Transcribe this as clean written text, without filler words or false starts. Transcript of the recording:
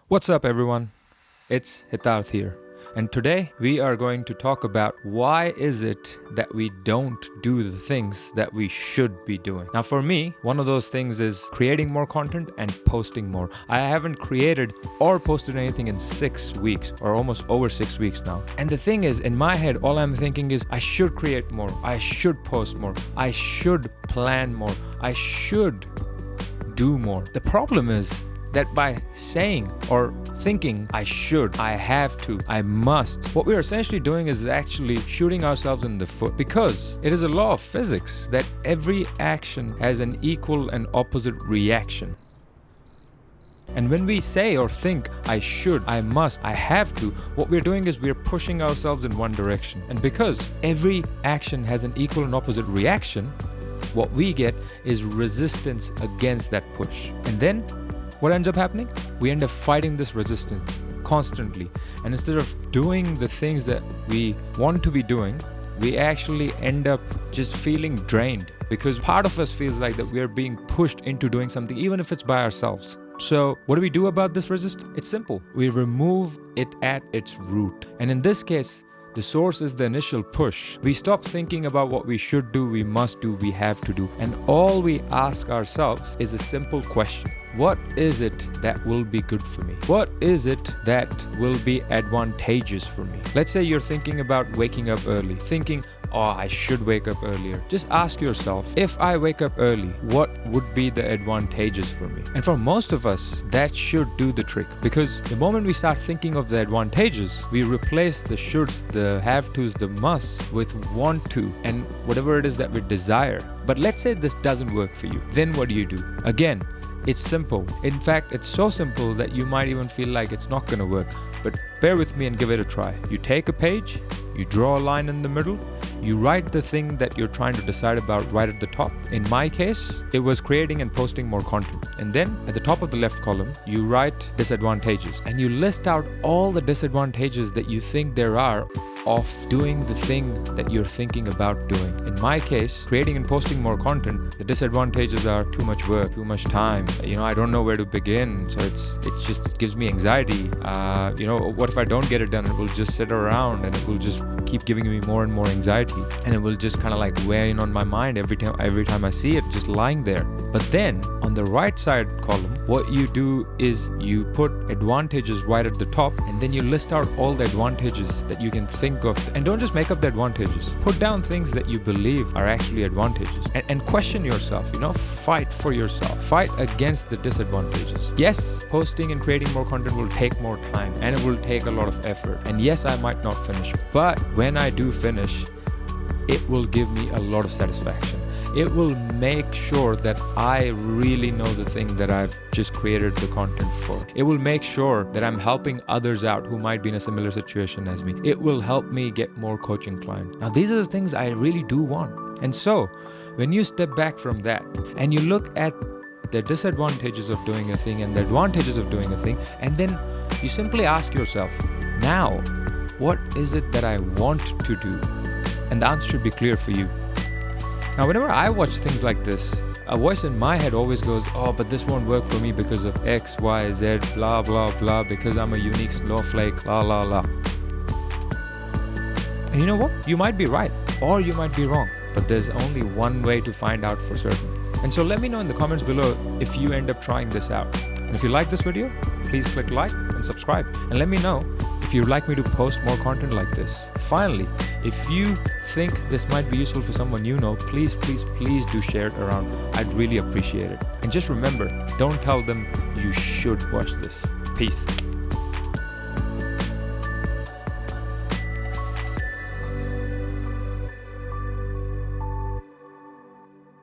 What's up, everyone? It's Hitarth here, and today we are going to talk about why is it that we don't do the things that we should be doing. Now, for me, one of those things is creating more content and posting more. I haven't created or posted anything in 6 weeks, or almost over 6 weeks now. And the thing is, in my head, all I'm thinking is I should create more, I should post more, I should plan more, I should do more. The problem is that by saying or thinking I should, I have to, I must, what we're essentially doing is actually shooting ourselves in the foot, because it is a law of physics that every action has an equal and opposite reaction. And when we say or think I should, I must, I have to, what we're doing is we're pushing ourselves in one direction. And because every action has an equal and opposite reaction, what we get is resistance against that push. And then what ends up happening? We end up fighting this resistance constantly. And instead of doing the things that we want to be doing, we actually end up just feeling drained, because part of us feels like that we are being pushed into doing something, even if it's by ourselves. So what do we do about this resistance? It's simple. We remove it at its root. And in this case, the source is the initial push. We stop thinking about what we should do, we must do, we have to do. And all we ask ourselves is a simple question. What is it that will be good for me? What is it that will be advantageous for me? Let's say you're thinking about waking up early, thinking, I should wake up earlier. Just ask yourself, if I wake up early, what would be the advantages for me? And for most of us, that should do the trick, because the moment we start thinking of the advantages, we replace the shoulds, the have tos, the musts with want to, and whatever it is that we desire. But let's say this doesn't work for you. Then what do? Again, it's simple. In fact, it's so simple that you might even feel like it's not going to work. But bear with me and give it a try. You take a page, you draw a line in the middle, you write the thing that you're trying to decide about right at the top. In my case, it was creating and posting more content. And then at the top of the left column, you write disadvantages. And you list out all the disadvantages that you think there are of doing the thing that you're thinking about doing. In my case, creating and posting more content, the disadvantages are too much work, too much time. I don't know where to begin. So it gives me anxiety. What if I don't get it done? It will just sit around and it will just keep giving me more and more anxiety. And it will just kind of like weigh in on my mind every time I see it just lying there. But then on the right side column, what you do is you put advantages right at the top, and then you list out all the advantages that you can think of. And don't just make up the advantages. Put down things that you believe are actually advantages, and question yourself, fight for yourself. Fight against the disadvantages. Yes, posting and creating more content will take more time and it will take a lot of effort. And yes, I might not finish, but when I do finish, it will give me a lot of satisfaction. It will make sure that I really know the thing that I've just created the content for. It will make sure that I'm helping others out who might be in a similar situation as me. It will help me get more coaching clients. Now, these are the things I really do want. And so, when you step back from that and you look at the disadvantages of doing a thing and the advantages of doing a thing, and then you simply ask yourself, now, what is it that I want to do? And the answer should be clear for you. Now, whenever I watch things like this, a voice in my head always goes, but this won't work for me because of X, Y, Z, blah, blah, blah, because I'm a unique snowflake, la, la, la. And you know what? You might be right, or you might be wrong, but there's only one way to find out for certain. And so let me know in the comments below if you end up trying this out. And if you like this video, please click like and subscribe. And let me know if you'd like me to post more content like this. Finally, if you think this might be useful for someone please do share it around. I'd really appreciate it. And just remember, don't tell them you should watch this. Peace.